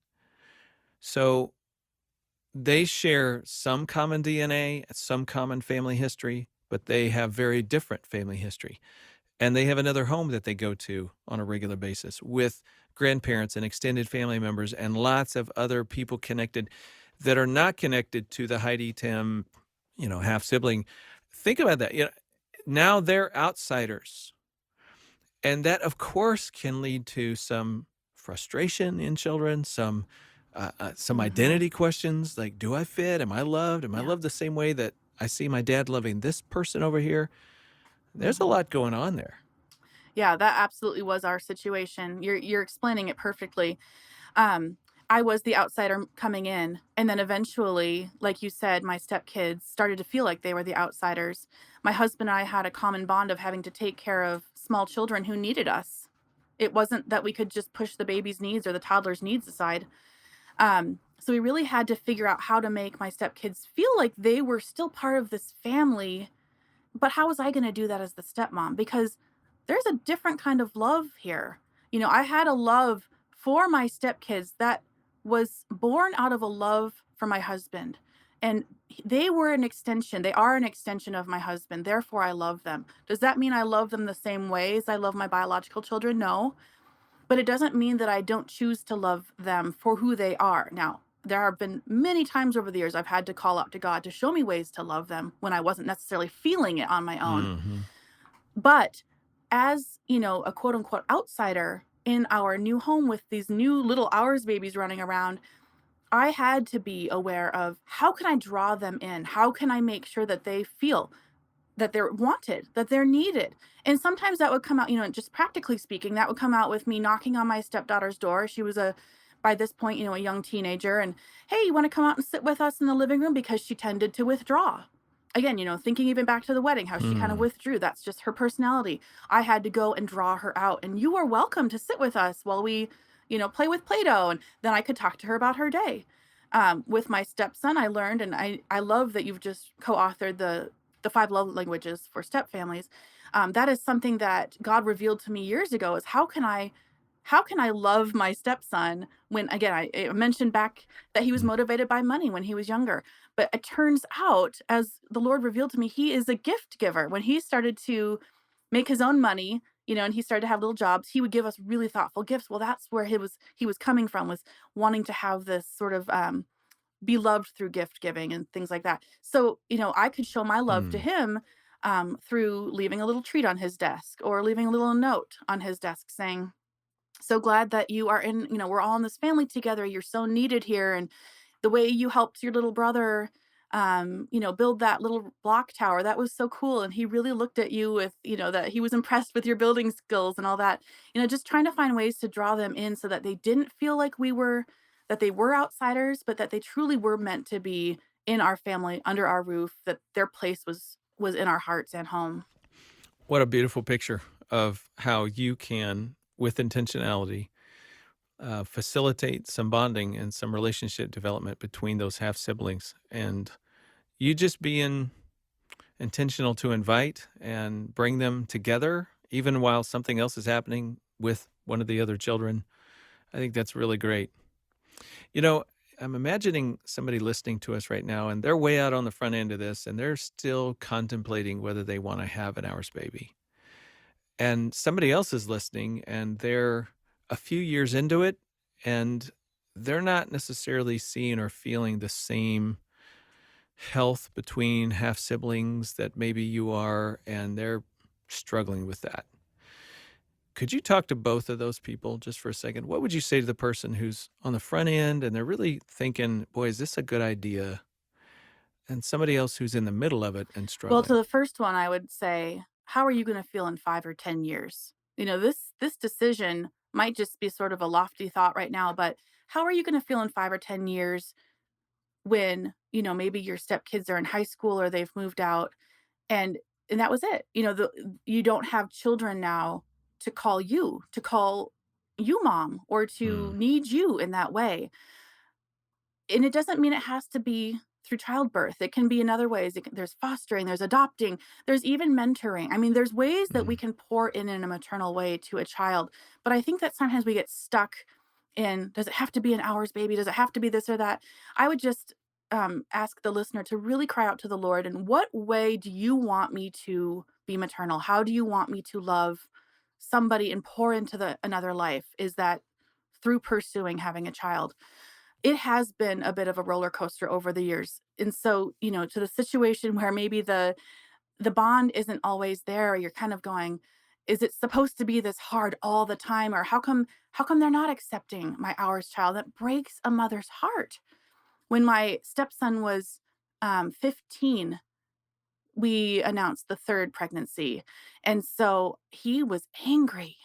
So they share some common DNA, some common family history, but they have very different family history. And they have another home that they go to on a regular basis with grandparents and extended family members and lots of other people connected that are not connected to the Heidi Tim, half sibling. Think about that. Now they're outsiders. And that, of course, can lead to some frustration in children, some Mhm. identity questions like, do I fit? Am I loved? Am I Yeah. loved the same way that I see my dad loving this person over here? There's a Mhm. lot going on there. Yeah, that absolutely was our situation. You're explaining it perfectly. Um, I was the outsider coming in, and then eventually, like you said, my stepkids started to feel like they were the outsiders. My husband and I had a common bond of having to take care of small children who needed us. It wasn't that we could just push the baby's needs or the toddler's needs aside. So we really had to figure out how to make my stepkids feel like they were still part of this family, but how was I gonna do that as the stepmom? Because there's a different kind of love here. I had a love for my stepkids that was born out of a love for my husband. And they were an extension. They are an extension of my husband. Therefore, I love them. Does that mean I love them the same way as I love my biological children? No. But it doesn't mean that I don't choose to love them for who they are. Now, there have been many times over the years I've had to call out to God to show me ways to love them when I wasn't necessarily feeling it on my own. Mhm. But as, a quote unquote outsider in our new home with these new little ours babies running around, I had to be aware of how can I draw them in? How can I make sure that they feel that they're wanted, that they're needed? And sometimes that would come out, just practically speaking, that would come out with me knocking on my stepdaughter's door. She was a by this point, a young teenager, and hey, you want to come out and sit with us in the living room, because she tended to withdraw. Again, thinking even back to the wedding, how she kind of Hmm. withdrew. That's just her personality. I had to go and draw her out, and you are welcome to sit with us while we, play with Play-Doh. And then I could talk to her about her day. With my stepson, I learned, and I love that you've just co-authored the five love languages for step families. That is something that God revealed to me years ago, is how can I love my stepson when, again, I mentioned back that he was Mm. motivated by money when he was younger. But it turns out, as the Lord revealed to me, he is a gift giver. When he started to make his own money, and he started to have little jobs, he would give us really thoughtful gifts. Well, that's where he was coming from, was wanting to have this sort of be loved through gift giving and things like that. So, I could show my love to Mm. him through leaving a little treat on his desk, or leaving a little note on his desk saying, so glad that you are in, we're all in this family together. You're so needed here. And the way you helped your little brother, build that little block tower, that was so cool. And he really looked at you with, that he was impressed with your building skills and all that. Just trying to find ways to draw them in so that they didn't feel like that they were outsiders, but that they truly were meant to be in our family, under our roof, that their place was in our hearts and home. What a beautiful picture of how you can, with intentionality, facilitate some bonding and some relationship development between those half siblings. And you just being intentional to invite and bring them together, even while something else is happening with one of the other children. I think that's really great. You know, I'm imagining somebody listening to us right now, and they're way out on the front end of this, and they're still contemplating whether they want to have an ours baby. And somebody else is listening, and they're a few years into it, and they're not necessarily seeing or feeling the same health between half siblings that maybe you are, and they're struggling with that. Could you talk to both of those people just for a second? What would you say to the person who's on the front end and they're really thinking, boy, is this a good idea? And somebody else who's in the middle of it and Well, to struggling. the first one, I would say, how are you gonna feel in 5 or 10 years? This decision might just be sort of a lofty thought right now, but how are you gonna feel in 5 or 10 years when, maybe your stepkids are in high school or they've moved out, and that was it. You don't have children now to call you mom, or to Mm, need you in that way. And it doesn't mean it has to be through childbirth. It can be in other ways. There's fostering, there's adopting, there's even mentoring. I mean, there's ways that we mm, can pour in a maternal way to a child. But I think that sometimes we get stuck in, does it have to be an hours baby? Does it have to be this or that? I would just ask the listener to really cry out to the Lord. And what way do you want me to be maternal? How do you want me to love somebody and pour into another life? Is that through pursuing having a child? It has been a bit of a roller coaster over the years. And so, to the situation where maybe the bond isn't always there, you're kind of going, is it supposed to be this hard all the time? Or how come they're not accepting my ours child? That breaks a mother's heart. When my stepson was 15, we announced the 3rd pregnancy, and so he was angry.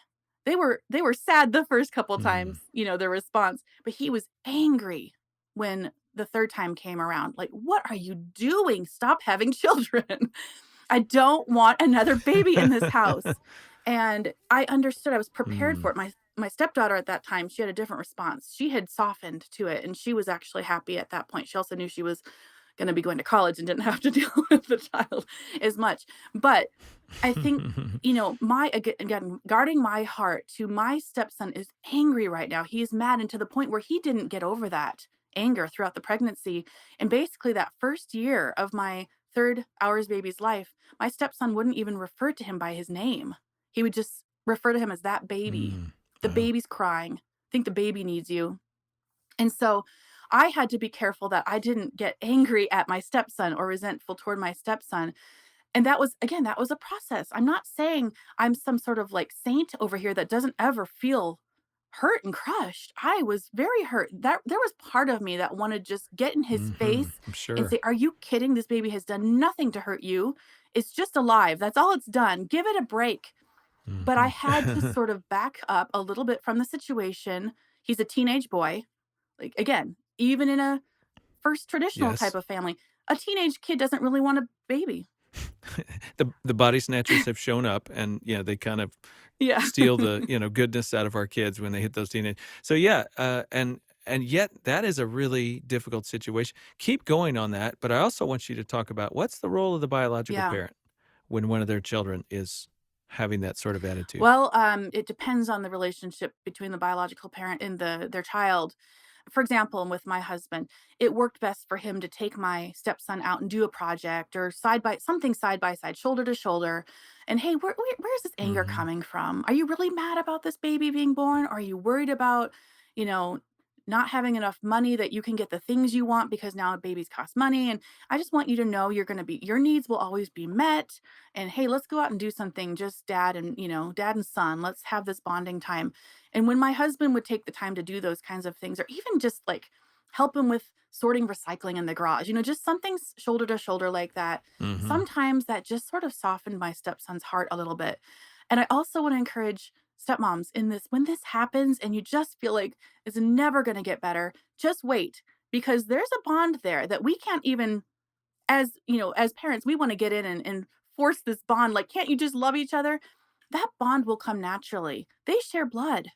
They were sad the first couple mm. times, the response, but he was angry when the 3rd time came around, like, "What are you doing? Stop having children. I don't want another baby in this house." And I understood, I was prepared Mm, for it. My stepdaughter at that time, she had a different response. She had softened to it, and she was actually happy at that point. She also knew she was gonna be going to college and didn't have to deal with the child as much. But I think, my again, guarding my heart to my stepson is angry right now. He is mad, and to the point where he didn't get over that anger throughout the pregnancy. And basically that first year of my 3rd hours baby's life, my stepson wouldn't even refer to him by his name. He would just refer to him as that baby. mm. The Wow. baby's crying. I think the baby needs you. And so I had to be careful that I didn't get angry at my stepson or resentful toward my stepson. And that was, again, that was a process. I'm not saying I'm some sort of like saint over here that doesn't ever feel hurt and crushed. I was very hurt. That there was part of me that wanted to just get in his Mhm. face I'm and sure. say, "Are you kidding? This baby has done nothing to hurt you. It's just alive. That's all it's done. Give it a break." But I Mhm. had to sort of back up a little bit from the situation. He's a teenage boy. Like, again, even in a first traditional type Yes. of family, a teenage kid doesn't really want a baby. The body snatchers have shown up and, yeah, they kind of Yeah. steal the, goodness out of our kids when they hit those teenage. So, yeah, and yet that is a really difficult situation. Keep going on that, but I also want you to talk about what's the role of the biological Yeah. parent when one of their children is having that sort of attitude? Well, it depends on the relationship between the biological parent and their child. For example, with my husband, it worked best for him to take my stepson out and do a project or side by side, shoulder to shoulder. And hey, where is this anger Mhm. coming from? Are you really mad about this baby being born? Are you worried about, you know, not having enough money that you can get the things you want because now babies cost money? And I just want you to know your needs will always be met. And hey, let's go out and do something, just dad and son. Let's have this bonding time. And when my husband would take the time to do those kinds of things, or even just like help him with sorting recycling in the garage, just something shoulder to shoulder like that, Mhm. sometimes that just sort of softened my stepson's heart a little bit. And I also want to encourage stepmoms in this, when this happens and you just feel like it's never going to get better, just wait, because there's a bond there that we can't even, as parents, we want to get in and force this bond. Like, can't you just love each other? That bond will come naturally. They share blood.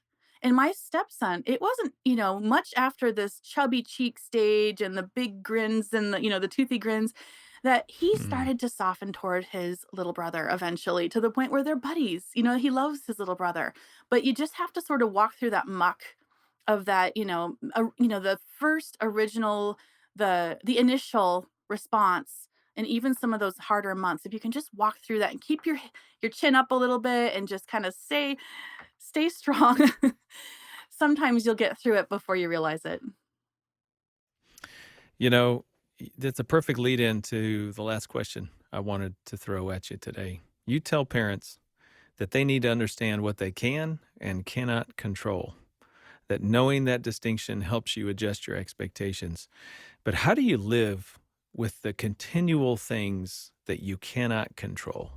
And my stepson, it wasn't, much after this chubby cheek stage and the big grins and the toothy grins, that he Mm. started to soften toward his little brother eventually, to the point where they're buddies. He loves his little brother. But you just have to sort of walk through that muck of that, the first original, the initial response, and even some of those harder months. If you can just walk through that and keep your chin up a little bit and just kind of stay strong, sometimes you'll get through it before you realize it. You know, that's a perfect lead in to the last question I wanted to throw at you today. You tell parents that they need to understand what they can and cannot control, that knowing that distinction helps you adjust your expectations. But how do you live with the continual things that you cannot control?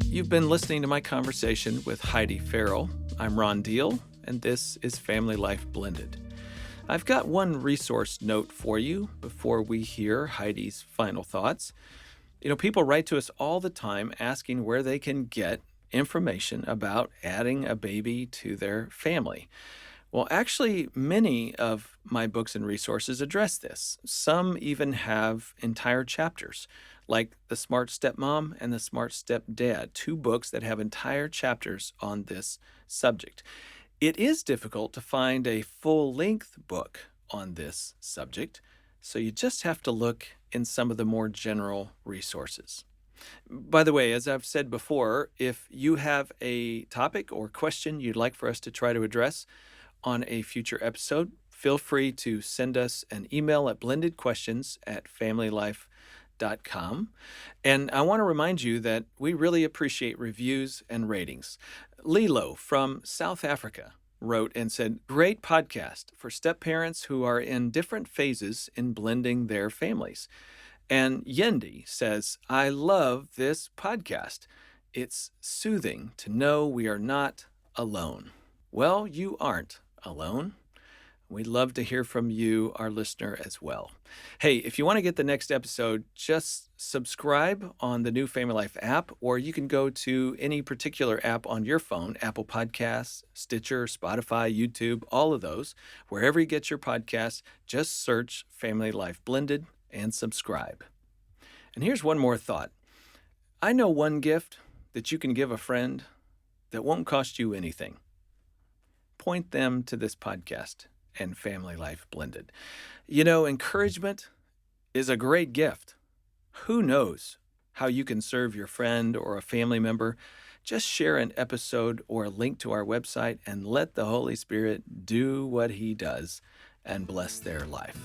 You've been listening to my conversation with Heidi Farrell. I'm Ron Deal, and this is Family Life Blended. I've got one resource note for you before we hear Heidi's final thoughts. People write to us all the time asking where they can get information about adding a baby to their family. Well, actually, many of my books and resources address this. Some even have entire chapters, like The Smart Stepmom and The Smart Stepdad, two books that have entire chapters on this subject. It is difficult to find a full length book on this subject, so you just have to look in some of the more general resources. By the way, as I've said before, if you have a topic or question you'd like for us to try to address on a future episode, feel free to send us an email at blendedquestions@familylife.com. And I want to remind you that we really appreciate reviews and ratings. Lilo from South Africa wrote and said, "Great podcast for step parents who are in different phases in blending their families." And Yendi says, "I love this podcast. It's soothing to know we are not alone." Well, you aren't alone. We'd love to hear from you, our listener, as well. Hey, if you want to get the next episode, just subscribe on the new Family Life app, or you can go to any particular app on your phone, Apple Podcasts, Stitcher, Spotify, YouTube, all of those. Wherever you get your podcasts, just search Family Life Blended and subscribe. And here's one more thought. I know one gift that you can give a friend that won't cost you anything. Point them to this podcast and Family Life Blended. Encouragement is a great gift. Who knows how you can serve your friend or a family member? Just share an episode or a link to our website and let the Holy Spirit do what he does and bless their life.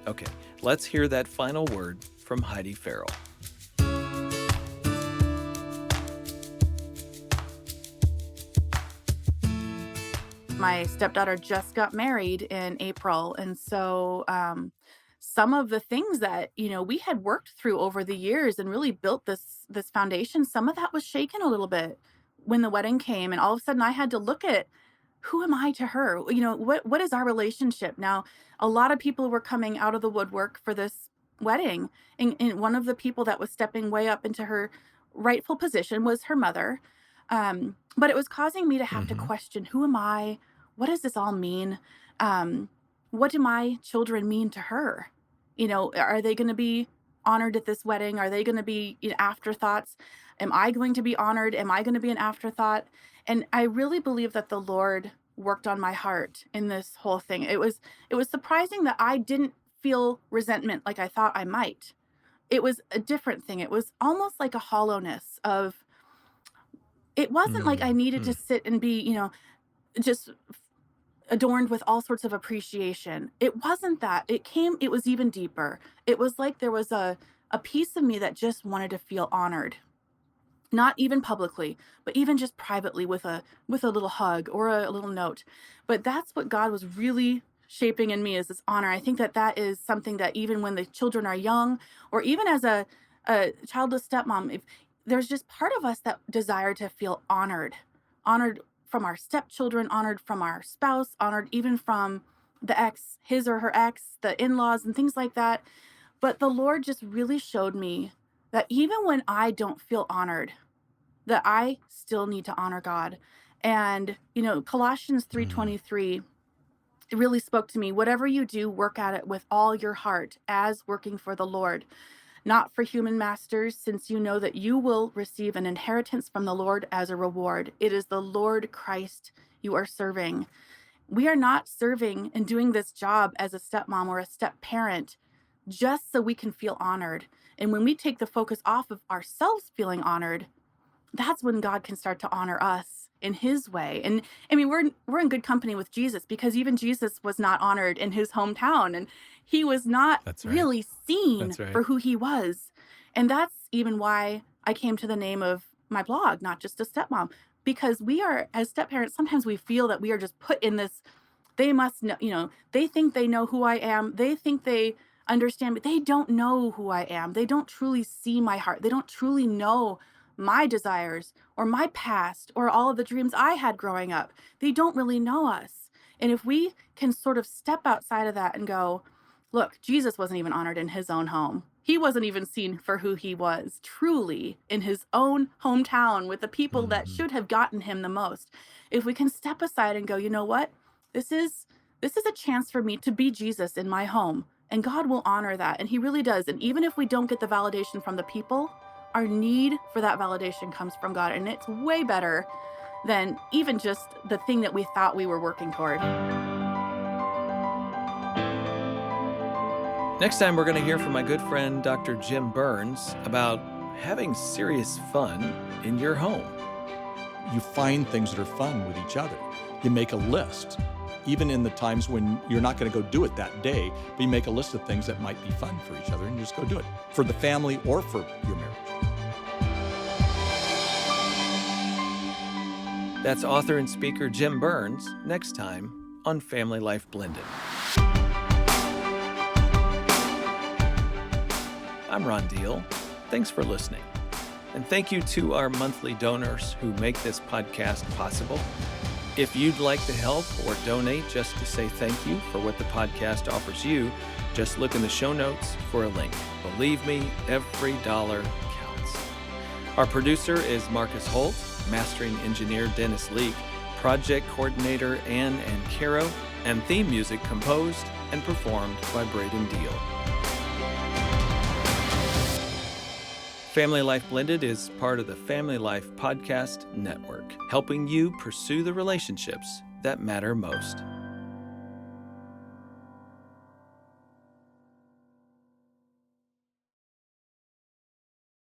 Okay, let's hear that final word from Heidi Farrell. My stepdaughter just got married in April, and so some of the things that, we had worked through over the years and really built this foundation, some of that was shaken a little bit when the wedding came, and all of a sudden I had to look at who am I to her? What is our relationship? Now, a lot of people were coming out of the woodwork for this wedding, and one of the people that was stepping way up into her rightful position was her mother. But it was causing me to have to Hmm. question, who am I? What does this all mean? Um, what do my children mean to her? Are they going to be honored at this wedding? Are they going to be afterthoughts? Am I going to be honored? Am I going to be an afterthought? And I really believe that the Lord worked on my heart in this whole thing. It was surprising that I didn't feel resentment like I thought I might. It was a different thing. It was almost like a hollowness of, it wasn't like I needed to Mm-hmm. sit and be, just adorned with all sorts of appreciation. It wasn't that. It was even deeper. It was like there was a piece of me that just wanted to feel honored, not even publicly, but even just privately with a little hug or a little note. But that's what God was really shaping in me, is this honor. I think that that is something that even when the children are young, or even as a childless stepmom, if there's just part of us that desire to feel honored, honored from our stepchildren, honored from our spouse, honored even from the ex, his or her ex, the in-laws and things like that. But the Lord just really showed me that even when I don't feel honored, that I still need to honor God. And, Colossians Mm. 3:23, it really spoke to me. Whatever you do, work at it with all your heart as working for the Lord, not for human masters, since you know that you will receive an inheritance from the Lord as a reward. It is the Lord Christ you are serving. We are not serving and doing this job as a stepmom or a step parent just so we can feel honored. And when we take the focus off of ourselves feeling honored, that's when God can start to honor us in his way. And I mean, we're in good company with Jesus, because even Jesus was not honored in his hometown, and he was not That's right. really seen That's right. for who he was. And that's even why I came to the name of my blog, Not Just a Stepmom, because we are, as step parents, sometimes we feel that we are just put in this, they must know, they think they know who I am. They think they understand, but they don't know who I am. They don't truly see my heart. They don't truly know my desires or my past or all of the dreams I had growing up. They don't really know us. And if we can sort of step outside of that and go, look, Jesus wasn't even honored in his own home. He wasn't even seen for who he was truly in his own hometown with the people that Hmm. should have gotten him the most. If we can step aside and go, you know what? This is this is a chance for me to be Jesus in my home. And God will honor that. And he really does. And even if we don't get the validation from the people, our need for that validation comes from God. And it's way better than even just the thing that we thought we were working toward. Next time, we're going to hear from my good friend, Dr. Jim Burns, about having serious fun in your home. You find things that are fun with each other. You make a list, even in the times when you're not going to go do it that day, but you make a list of things that might be fun for each other and you just go do it for the family or for your marriage. That's author and speaker Jim Burns, next time on Family Life Blended. I'm Ron Deal. Thanks for listening. And thank you to our monthly donors who make this podcast possible. If you'd like to help or donate just to say thank you for what the podcast offers you, just look in the show notes for a link. Believe me, every dollar counts. Our producer is Marcus Holt, mastering engineer Dennis Leake, project coordinator Ann and Caro, and theme music composed and performed by Braden Deal. Family Life Blended is part of the Family Life Podcast Network, helping you pursue the relationships that matter most.